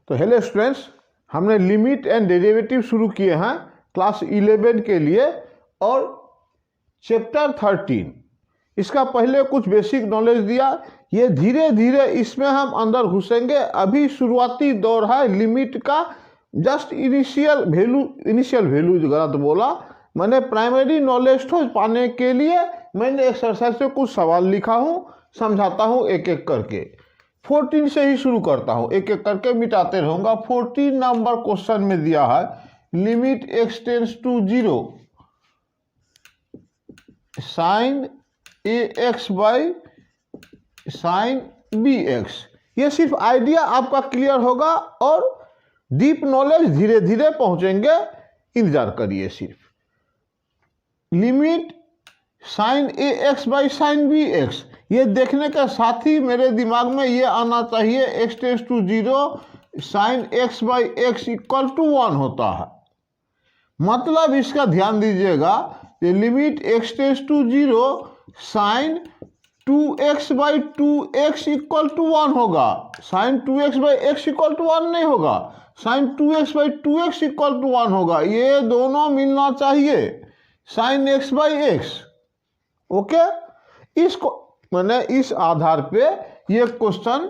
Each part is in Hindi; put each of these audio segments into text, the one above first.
तो हेलो स्टूडेंट्स, हमने लिमिट एंड डेरिवेटिव शुरू किए हैं क्लास 11 के लिए और चैप्टर 13 इसका पहले कुछ बेसिक नॉलेज दिया। ये धीरे धीरे इसमें हम अंदर घुसेंगे। अभी शुरुआती दौर है लिमिट का, जस्ट इनिशियल वैल्यू गलत बोला मैंने, प्राइमरी नॉलेज तो पाने के लिए मैंने एक्सरसाइज से कुछ सवाल लिखा हूँ, समझाता हूँ एक एक करके। 14 से ही शुरू करता हूँ, एक एक करके मिटाते रहूँगा। 14 नंबर क्वेश्चन में दिया है limit x tends to 0 sine ax by sine bx। ये सिर्फ आइडिया आपका क्लियर होगा और डीप नॉलेज धीरे धीरे पहुंचेंगे, इंतजार करिए। सिर्फ limit sine ax by sine bx, ये देखने के साथ ही मेरे दिमाग में ये आना चाहिए x tends to 0 sine x by x equal to 1 होता है। मतलब इसका ध्यान दीजिएगा, ये limit x tends to 0 sine 2x by 2x equal to 1 होगा। Sine 2x by x equal to 1 नहीं होगा, sine 2x by 2x equal to 1 होगा। ये दोनों मिलना चाहिए, sine x by x. Okay, इसको मैंने इस आधार पे ये क्वेश्चन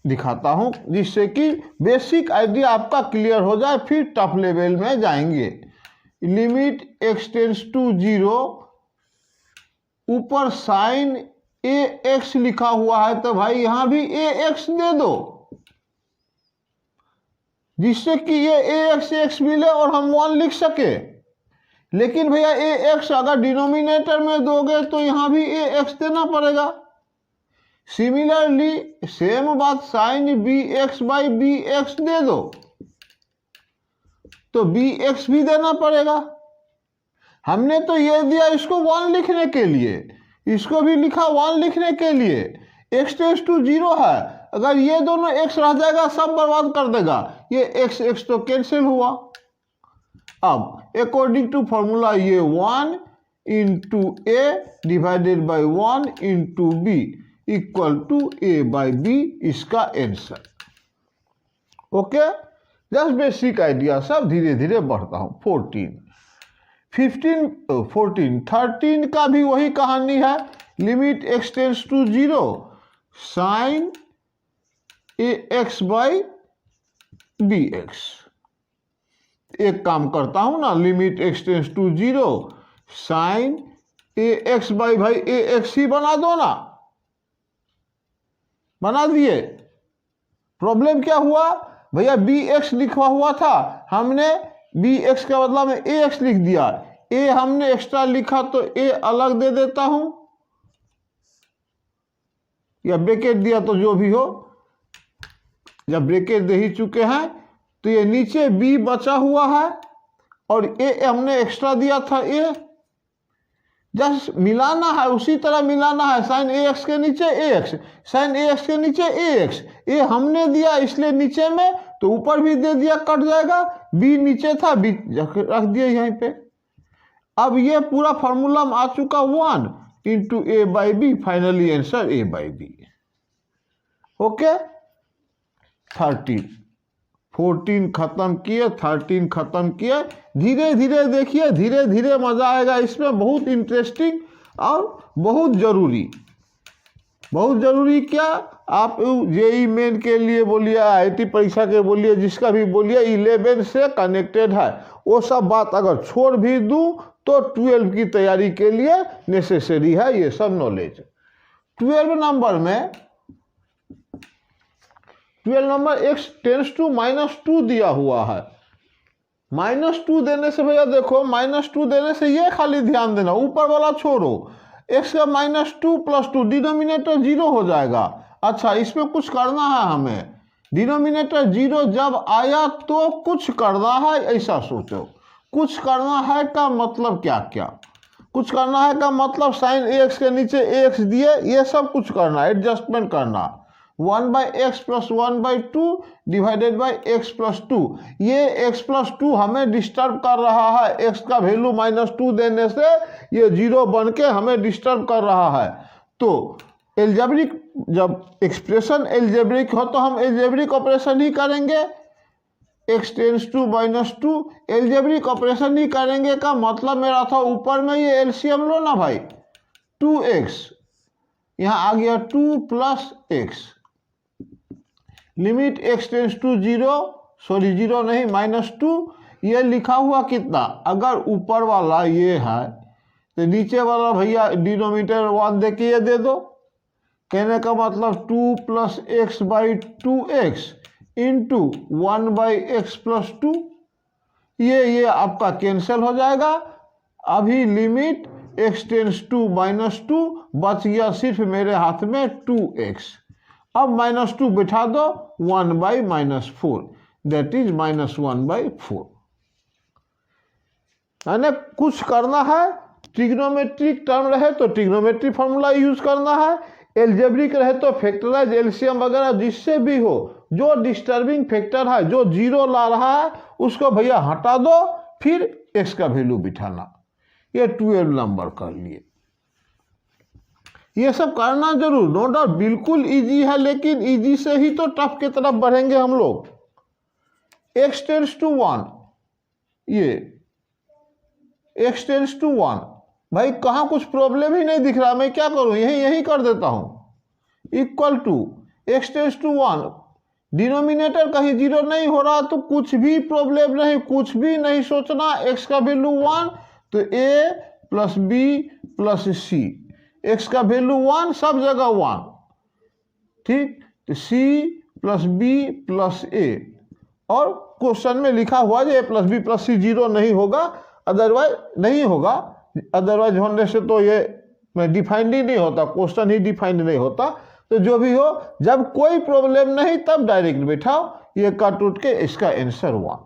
दिखाता हूं जिससे कि बेसिक आइडिया आपका क्लियर हो जाए, फिर टफ लेवल में जाएंगे। लिमिट x टेंस टू 0, ऊपर साइन ax लिखा हुआ है तो भाई यहां भी ax दे दो, जिससे कि ये ax मिले और हम 1 लिख सके। लेकिन भैया ax अगर डिनोमिनेटर में दोगे तो यहां भी ax देना पड़ेगा। सिमिलरली सेम बात साइन bx बाई bx दे दो तो bx भी देना पड़ेगा। हमने तो ये दिया इसको 1 लिखने के लिए, इसको भी लिखा 1 लिखने के लिए। x टेंस टू 0 है, अगर ये दोनों x रह जाएगा सब बर्बाद कर देगा। ये x तो कैंसिल हुआ। अब अकॉर्डिंग टू फॉर्मूला ये 1 into a divided by 1 into b equal to a by b, इसका answer. Okay, just basic idea, सब धीरे धीरे बढ़ता हूं। 13 का भी वही कहानी है। Limit x tends to 0 sine ax by bx। एक काम करता हूं ना, limit x tends to 0 sine ax by भाई ax ही बना दो ना, बना दिए। प्रॉब्लम क्या हुआ भैया, bx लिखा हुआ था, हमने bx के बदला में ax लिख दिया। a हमने एक्स्ट्रा लिखा तो a अलग दे देता हूं, या ब्रैकेट दिया तो जो भी हो। जब ब्रैकेट दे ही चुके हैं तो ये नीचे b बचा हुआ है और a हमने एक्स्ट्रा दिया था। a जस्ट मिलाना है, उसी तरह मिलाना है। साइन ax के नीचे ax, साइन ax के नीचे ax। a हमने दिया इसलिए नीचे में, तो ऊपर भी दे दिया, कट जाएगा। b नीचे था, b रख दिया यहीं पे। अब ये पूरा फॉर्मूला में आ चुका 1 into a by B, finally answer a by B. Okay, 14 खत्म किए, 13 खत्म किए। धीरे धीरे देखिए, धीरे धीरे मजा आएगा इसमें, बहुत इंटरेस्टिंग और बहुत जरूरी। बहुत जरूरी क्या, आप जेई मेन के लिए बोलिए, IIT परीक्षा के बोलिए, जिसका भी बोलिए, 11 से कनेक्टेड है। वो सब बात अगर छोड़ भी दूं तो 12 की तैयारी के लिए नेसेसरी है ये सब knowledge. 12 number x tends to -2 दिया हुआ है। -2 देने से भैया देखो, -2 देने से ये खाली ध्यान देना, ऊपर वाला छोड़ो। x का -2 प्लस 2, डिनोमिनेटर 0 हो जाएगा। अच्छा, इसमें कुछ करना है हमें। डिनोमिनेटर 0 जब आया तो कुछ करना है, ऐसा सोचो। कुछ करना है का मतलब क्या क्या, कुछ करना है का मतलब साइन ax के नीचे ax दिए, ये सब कुछ करना, एडजस्टमेंट करना। 1 by x plus 1 by 2 divided by x plus 2। ये x प्लस 2 हमें डिस्टर्ब कर रहा है, x का वैल्यू -2 देने से ये 0 बन के हमें डिस्टर्ब कर रहा है। तो एल्जेब्रिक, जब एक्सप्रेशन एल्जेब्रिक हो तो हम एल्जेब्रिक ऑपरेशन ही करेंगे। x tends to -2, algebraic operation ही करेंगे का मतलब मेरा था ऊपर में ये एलसीएम लो ना भाई, 2x यहाँ आ गया 2 + x, limit x tends to 0, sorry 0 नहीं -2, ये लिखा हुआ कितना, अगर ऊपर वाला ये है तो नीचे वाला भैया डिनोमिनेटर 1 दे के ये दे दो। कहने का मतलब 2 + x/2x इंटू 1/x + 2, ये आपका कैंसिल हो जाएगा। अभी लिमिट x टेंस टू -2, बच गया सिर्फ मेरे हाथ में 2x। अब -2 बिठा दो, 1/-4, दैट इज -1/4। यानी कुछ करना है, ट्रिग्नोमेट्रिक टर्म रहे तो ट्रिग्नोमेट्रिक फॉर्मूला यूज करना है, एल्जेब्रिक रहे तो फैक्टराइज, एलसीएम वगैरह जिससे भी हो, जो डिस्टर्बिंग फैक्टर है, जो 0 ला रहा है उसको भैया हटा दो, फिर x का वैल्यू बिठाना। ये 12 नंबर कर लिए। ये सब करना जरूर, नो डाउट बिल्कुल इजी है, लेकिन इजी से ही तो टफ की तरफ बढ़ेंगे हम लोग। x टेंस टू 1, ये x टेंस टू 1, भाई कहाँ कुछ प्रॉब्लम ही नहीं दिख रहा, मैं क्या करूं, यही कर देता हूं। Equal to x tends to 1, denominator कहीं 0 नहीं हो रहा तो कुछ भी प्रॉब्लम नहीं, कुछ भी नहीं सोचना, x का वैल्यू 1 तो a + b + c, x का वैल्यू 1 सब जगह 1, ठीक, तो c + b + a, और क्वेश्चन में लिखा हुआ है a + b + c 0 नहीं होगा, अदरवाइज नहीं होगा, अदरवाइज होने से तो ये डिफाइंड ही नहीं होता, क्वेश्चन ही डिफाइंड नहीं होता। तो जो भी हो, जब कोई प्रॉब्लम नहीं तब डायरेक्ट बैठाओ, ये काट उठ के इसका आंसर 1,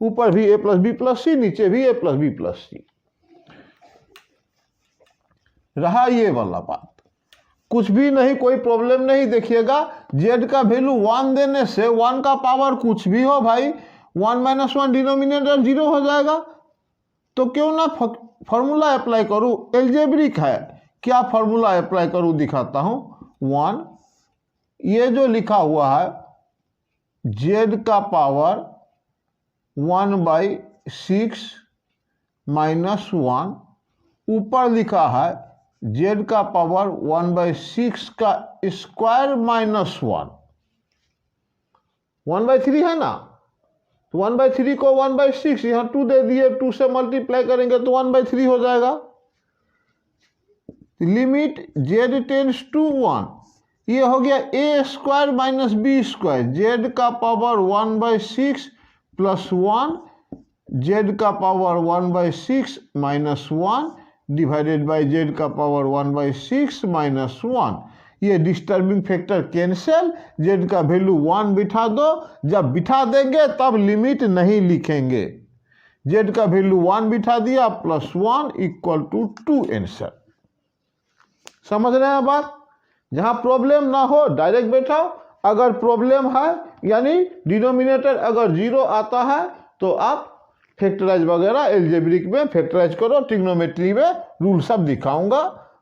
ऊपर भी a + b + c, नीचे भी a + b + c रहा। ये वाला बात कुछ भी नहीं, कोई प्रॉब्लम नहीं। देखिएगा z का वैल्यू 1 देने से 1 का पावर कुछ भी हो भाई, 1 - 1 डिनोमिनेटर 0 हो जाएगा। तो क्यों ना फॉर्मूला अप्लाई करूं, एल्जेब्रिक है, क्या फॉर्मूला अप्लाई करूं दिखाता हूं। 1, ये जो लिखा हुआ है z का पावर 1/6 - 1, ऊपर लिखा है z का पावर 1/6 का स्क्वायर -1, 1/3 है ना, तो 1/3 को 1/6 यहाँ 2 दे दिए, 2 से मल्टीप्लाई करेंगे तो 1/3 हो जाएगा। लिमिट z टेंस टू 1, ये हो गया a² - b², z का पावर 1/6 + 1, z का पावर 1/6 - 1 डिवाइडेड बाय z का पावर 1/6 - 1, ये डिस्टर्बिंग फैक्टर कैंसिल, z का वैल्यू 1 बिठा दो। जब बिठा देंगे तब लिमिट नहीं लिखेंगे, z का वैल्यू 1 बिठा दिया, +1 = 2 आंसर। समझ रहे हैं बात। जहां प्रॉब्लम ना हो डायरेक्ट बैठाओ, अगर प्रॉब्लम है यानी डिनोमिनेटर अगर 0 आता है तो आप फैक्टराइज वगैरह एल्जेब्रिक में फैक्टराइज करो, ट्रिग्नोमेट्री में रूल सब दिखाऊंगा,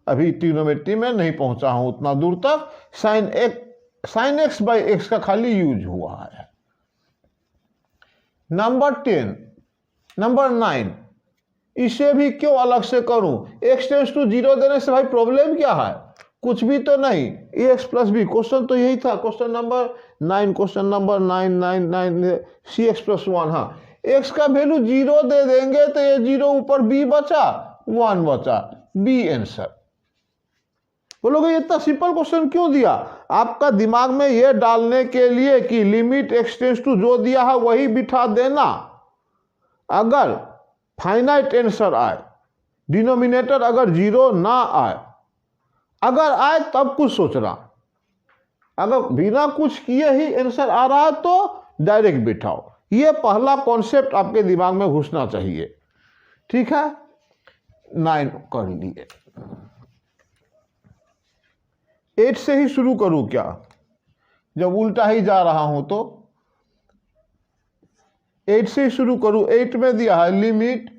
अभी ट्रिग्नोमेट्री में नहीं पहुंचा हूं उतना दूर तक। sin x/x का खाली यूज हुआ है। नंबर 10, नंबर 9, इसे भी क्यों अलग से करूं, x टेंस टू 0 देने से भाई प्रॉब्लम क्या है, कुछ भी तो नहीं, ax + b, क्वेश्चन तो यही था, question number 9, question number 9 cx + 1। हाँ, x का वैल्यू 0 दे देंगे तो ये 0 ऊपर b बचा, 1 बचा, b आंसर। बोलोगे इतना सिंपल क्वेश्चन क्यों दिया, आपका दिमाग में ये डालने के लिए कि लिमिट x टेंस टू जो दिया है वही बिठा देना। अगर फाइनाइट आंसर आए, डिनोमिनेटर अगर 0 ना आए, अगर आए तब कुछ सोचना, अगर बिना कुछ किए ही आंसर आ रहा है तो डायरेक्ट बिठाओ। ये पहला कॉन्सेप्ट आपके दिमाग में घुसना चाहिए, ठीक है। 9 कर लिए। 8 से ही शुरू करूं क्या, जब उल्टा ही जा रहा हूं तो 8 से ही शुरू करूं। 8 में दिया है limit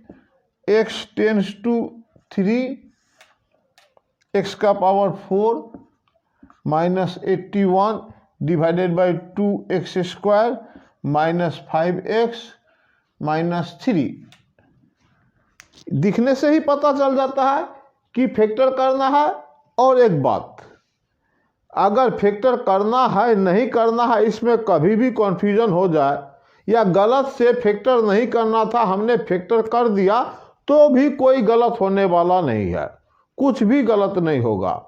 x tends to 3, x का power 4 - 81 divided by 2x² -5x -3। दिखने से ही पता चल जाता है कि फैक्टर करना है। और एक बात, अगर फैक्टर करना है नहीं करना है इसमें कभी भी कन्फ्यूजन हो जाए या गलत से फैक्टर नहीं करना था हमने फैक्टर कर दिया तो भी कोई गलत होने वाला नहीं है, कुछ भी गलत नहीं होगा।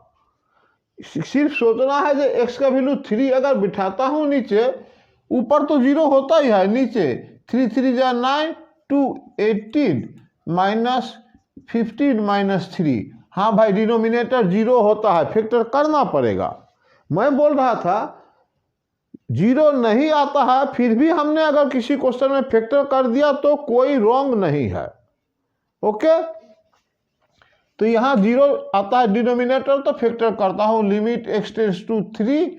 सिर्फ सोचना है कि x का वैल्यू 3 अगर बिठाता हूँ नीचे, ऊपर तो 0 होता ही है, नीचे 3 3 जा 9 2 18 -15 -3। हाँ भाई, डिनोमिनेटर 0 होता है, फैक्टर करना पड़ेगा। मैं बोल रहा था 0 नहीं आता है, फिर भी हमने अगर किसी क्वेश्चन में फैक्टर कर दिया तो कोई रॉन्ग नहीं है। ओके, तो यहाँ 0 आता है डिनोमिनेटर तो फैक्टर करता हूँ। लिमिट x टेंड्स टू 3,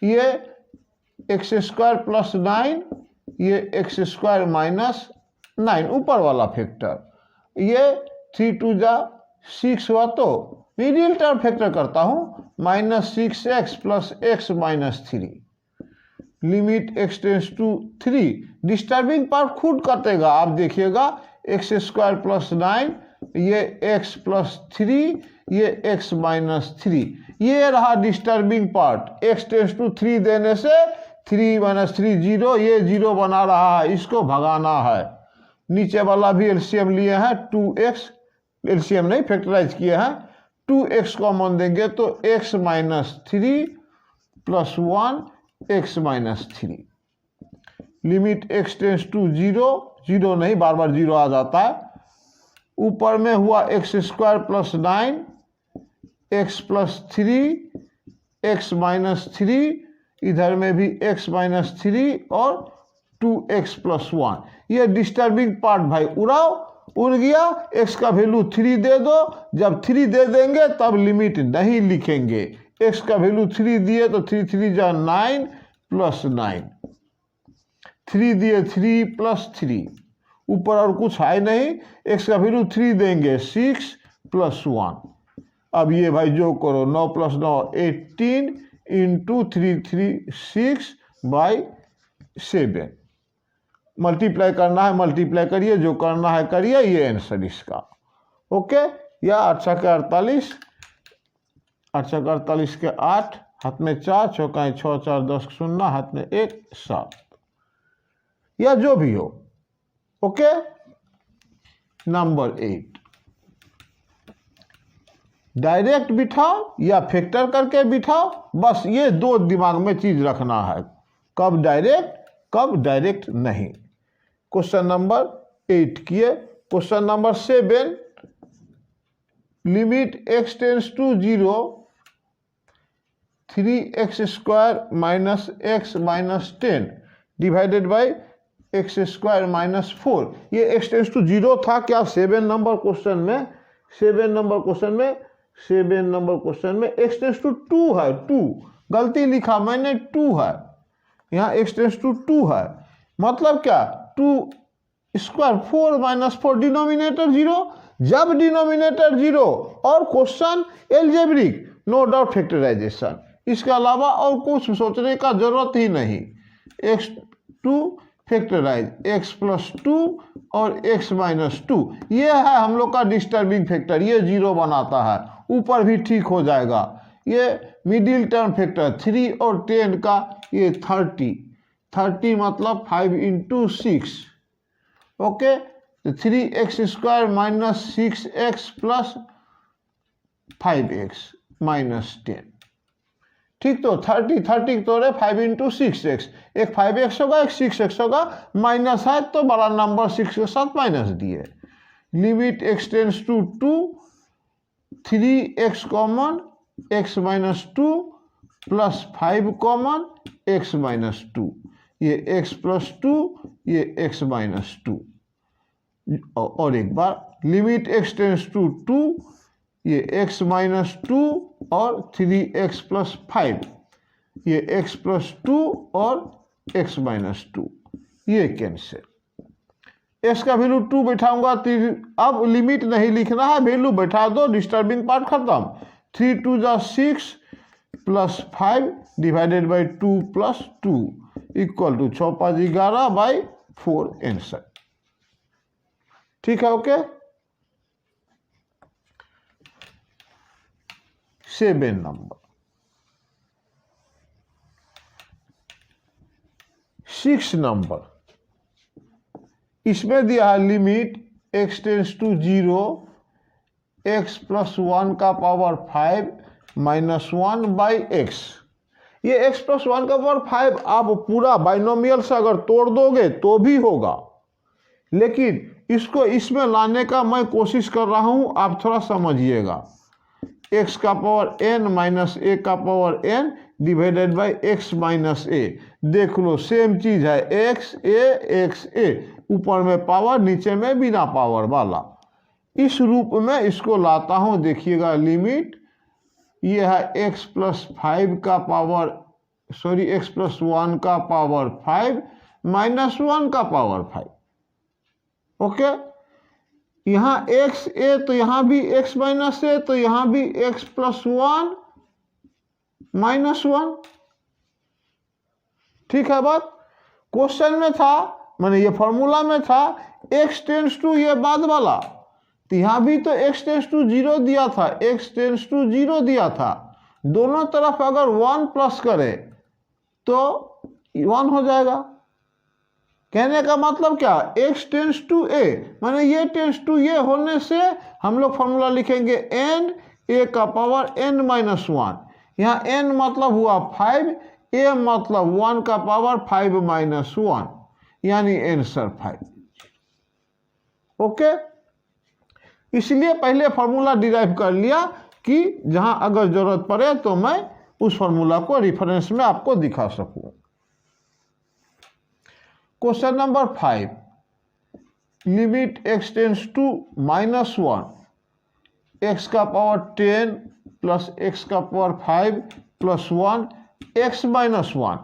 ये x² + 9, ये x² - 9 ऊपर वाला फैक्टर, ये 3 2 जा 6 हुआ तो मिडिल टर्म फैक्टर करता हूँ -6x + x -3। Limit x tends to 3, disturbing part खुद कटेगा, आप देखिएगा x² + 9, ये x + 3, ये x -3, ये रहा disturbing part. x tends to 3 देने से 3 - 3 0, ये 0 बना रहा है, इसको भगाना है। नीचे वाला भी एलसीएम लिए हैं 2x, एलसीएम नहीं फैक्टराइज किए हैं, 2x कॉमन देंगे तो x -3 + 1 x -3। Limit x tends to 0, 0 नहीं, बार बार 0 आ जाता है। ऊपर में हुआ x² + 9, x + 3, x -3, इधर में भी x -3 और 2x + 1। ये डिस्टर्बिंग पार्ट भाई उड़ाओ, उड़ गया। x का वैल्यू 3 दे दो, जब 3 दे देंगे तब लिमिट नहीं लिखेंगे। x का वैल्यू 3 दिए तो 3 3 जा 9 + 9, 3 दिए 3 + 3, ऊपर और कुछ है नहीं। x का वैल्यू 3 देंगे 6 + 1। अब ये भाई जो करो, 9 + 9 18 × 3 3 6/7। मल्टीप्लाई करना है मल्टीप्लाई करिए, जो करना है करिए, ये आंसर इसका। ओके, या 8 × 48, 8 × 48 के 8, हाथ में 4, चौकाएं 6 4 10 0, हाथ में 1 7, या जो भी हो। ओके, नंबर 8, डायरेक्ट बिठाओ या फैक्टर करके बिठाओ, बस ये दो दिमाग में चीज रखना है, कब डायरेक्ट नहीं। क्वेश्चन नंबर 8 किए। Question number 7, limit x tends to 0, 3x² - x -10 divided by x² - 4। ये x टेंड्स टू 0 था क्या 7 नंबर क्वेश्चन में? 7 नंबर क्वेश्चन में x टेंड्स टू 2 है, 2 गलती लिखा मैंने, 2 है यहाँ, x टेंड्स टू 2 है, मतलब क्या 2² 4 - 4, डिनोमिनेटर 0। जब डिनोमिनेटर 0 और question algebraic, no doubt factorisation, इसके अलावा और कुछ सोचने का जरूरत ही नहीं। x2 फैक्टराइज, x + 2 और x -2, ये है हम लोग का डिस्टर्बिंग फैक्टर, ये 0 बनाता है, ऊपर भी ठीक हो जाएगा। ये मिडिल टर्म फैक्टर 3 और 10 का, ये 30 मतलब 5 × 6। ओके, तो 3x² - 6x + 5x -10, ठीक। तो 30 तोड़े 5 × 6x, एक 5x होगा एक 6x होगा, माइनस है तो बड़ा नंबर 6 के साथ माइनस दिए। Limit x tends to 2, 3x common x -2 + 5 common x -2, ये x + 2, ये x -2। और एक बार लिमिट x टेंड्स टू 2, ये x -2 और 3x + 5, ये x + 2 और x -2, ये कैंसिल। x का वैल्यू 2 बैठाऊंगा, अब लिमिट नहीं लिखना है, वैल्यू बैठा दो, डिस्टर्बिंग पार्ट खत्म। 3 2 जा 6 + 5 divided by 2 + 2, equal to 6 × 5 = 11/4 answer. ठीक है, ओके। 7 नंबर। 6 नंबर, इसमें दिया है limit x tends to 0 x + 1 का पावर 5 - 1/x। ये x + 1 का पावर 5 आप पूरा बाइनोमियल से अगर तोड़ दोगे तो भी होगा, लेकिन इसको इसमें लाने का मैं कोशिश कर रहा हूं, आप थोड़ा समझिएगा। x का पावर n - a का power n divided by x - a। देख लो सेम चीज है, x a ऊपर में पावर नीचे में बिना पावर वाला। इस रूप में इसको लाता हूं, देखिएगा लिमिट ये है x + 5 का पावर x + 1 का पावर 5 - 1 का पावर 5। ओके, यहाँ x a तो यहाँ भी x - a, तो यहाँ भी x + 1 - 1। ठीक है बात। क्वेश्चन में था, मैंने ये फॉर्मूला में था x टेंस टू ये बाद वाला, तो यहाँ भी तो x टेंस टू 0 दिया था, x टेंस टू 0 दिया था। दोनों तरफ अगर 1 प्लस करें तो 1 हो जाएगा। कहने का मतलब क्या, x टेंस टू a माने ये टेंस टू ये होने से हम लोग फॉर्मूला लिखेंगे n a का पावर n - 1। यहाँ n मतलब हुआ 5, a मतलब 1 का पावर 5 - 1, यानी आंसर 5। ओके, इसलिए पहले फॉर्मूला डिराइव कर लिया कि जहां अगर जरूरत पड़े तो मैं उस फॉर्मूला को रेफरेंस में आपको दिखा सकूं। Question number 5, limit x tends to -1 x का पावर 10 + x का पावर 5 + 1 x - 1।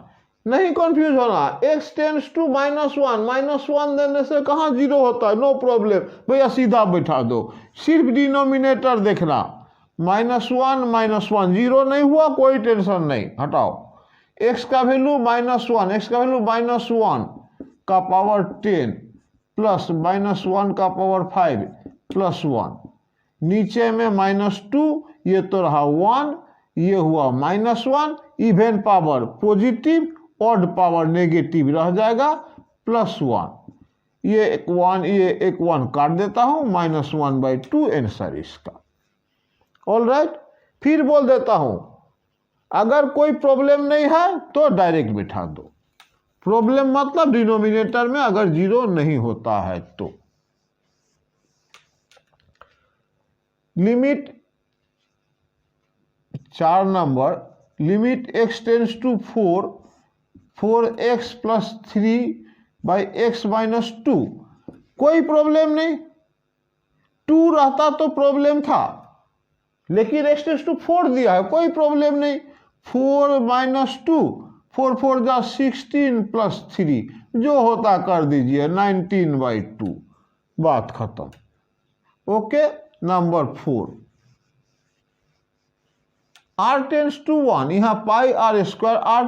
नहीं कंफ्यूज होना, x टेंस टू -1 देने से कहाँ 0 होता है, नो प्रॉब्लम भैया, सीधा बैठा दो। सिर्फ डिनोमिनेटर देखना, -1 - 1 0 नहीं हुआ, कोई टेंशन नहीं, हटाओ। x का वैल्यू -1, x का वैल्यू -1 का पावर 10 प्लस -1 का पावर 5 + 1, नीचे में -2, ये तो रहा 1, ये हुआ -1, even power positive, odd power negative रह जाएगा, +1, ये एक 1, ये एक 1 काट देता हूं, -1/2 आंसर इसका। ऑल राइट, फिर बोल देता हूं, अगर कोई प्रॉब्लम नहीं है तो डायरेक्ट बिठा दो। प्रॉब्लम मतलब डिनोमिनेटर में अगर 0 नहीं होता है तो। Limit 4 number, limit x tends to 4x + 3/x - 2। कोई प्रॉब्लम नहीं, 2 रहता तो प्रॉब्लम था, लेकिन x टेंस टू 4 दिया है, कोई प्रॉब्लम नहीं। 4 - 2, 4 4 जा 16 + 3, जो होता कर दीजिए, 19/2, बात खत्म। Okay, number 4, r tends to 1, यहाँ πr², r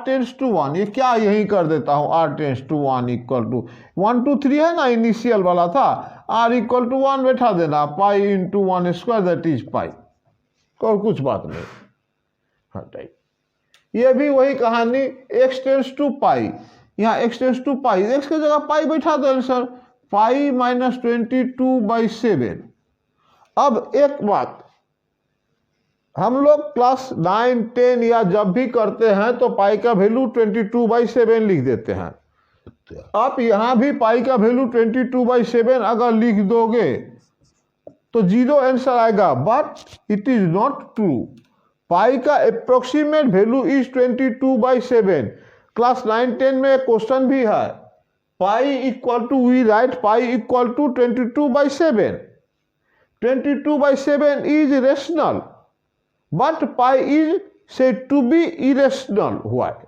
टेंस टू 1, ये क्या यही कर देता हूं, r टेंस टू 1 = 1 2 3 है ना, इनिशियल वाला था, r = 1 बैठा देना, π × 1² दैट इज π, और कुछ बात नहीं, हटाइए। ये भी वही कहानी, x टेंस टू π, यहाँ x टेंस टू π, x की जगह π बैठा दो आंसर, π - 22/7। अब एक बात, हम लोग क्लास 9 10 या जब भी करते हैं तो पाई का वैल्यू 22/7 लिख देते हैं। आप यहां भी पाई का वैल्यू 22/7 अगर लिख दोगे तो 0 आंसर आएगा, but it is not true. Pi का अप्रोक्सीमेट वैल्यू इज 22/7। क्लास 9 10 में एक क्वेश्चन भी है, pi = we write pi = 22/7। 22/7 is rational, but pi is said to be irrational. हुआ है,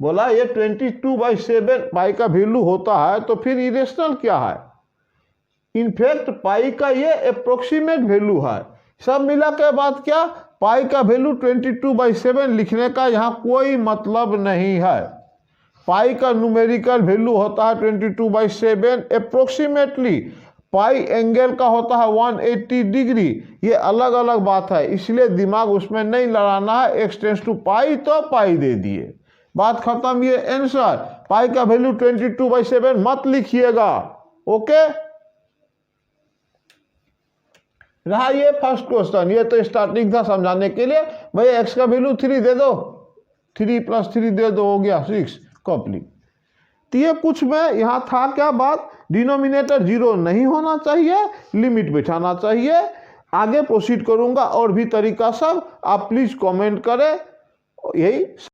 बोला ये 22/7 पाई का वैल्यू होता है तो फिर इरेशनल क्या है? इनफैक्ट पाई का ये अप्रोक्सीमेट वैल्यू है। सब मिला के बाद क्या, पाई का वैल्यू 22/7 लिखने का यहाँ कोई मतलब नहीं है। पाई का न्यूमेरिकल वैल्यू होता है 22/7 अप्रोक्सीमेटली। पाई एंगल का होता है 180 डिग्री। ये अलग अलग बात है, इसलिए दिमाग उसमें नहीं लड़ाना है। x टेंस टू पाई तो पाई दे दिए, बात खत्म। ये आंसर, पाई का वैल्यू 22/7 मत लिखिएगा। ओके, रहा ये फर्स्ट क्वेश्चन। ये तो स्टार्टिंग था समझाने के लिए। भैया x का वैल्यू 3 दे दो, 3 + 3 दे दो, हो गया 6 कंप्लीट। तो ये कुछ में यहाँ था क्या बात, डिनोमिनेटर 0 नहीं होना चाहिए, लिमिट बिठाना चाहिए। आगे प्रोसीड करूंगा और भी तरीका सब, आप प्लीज कमेंट करें। यही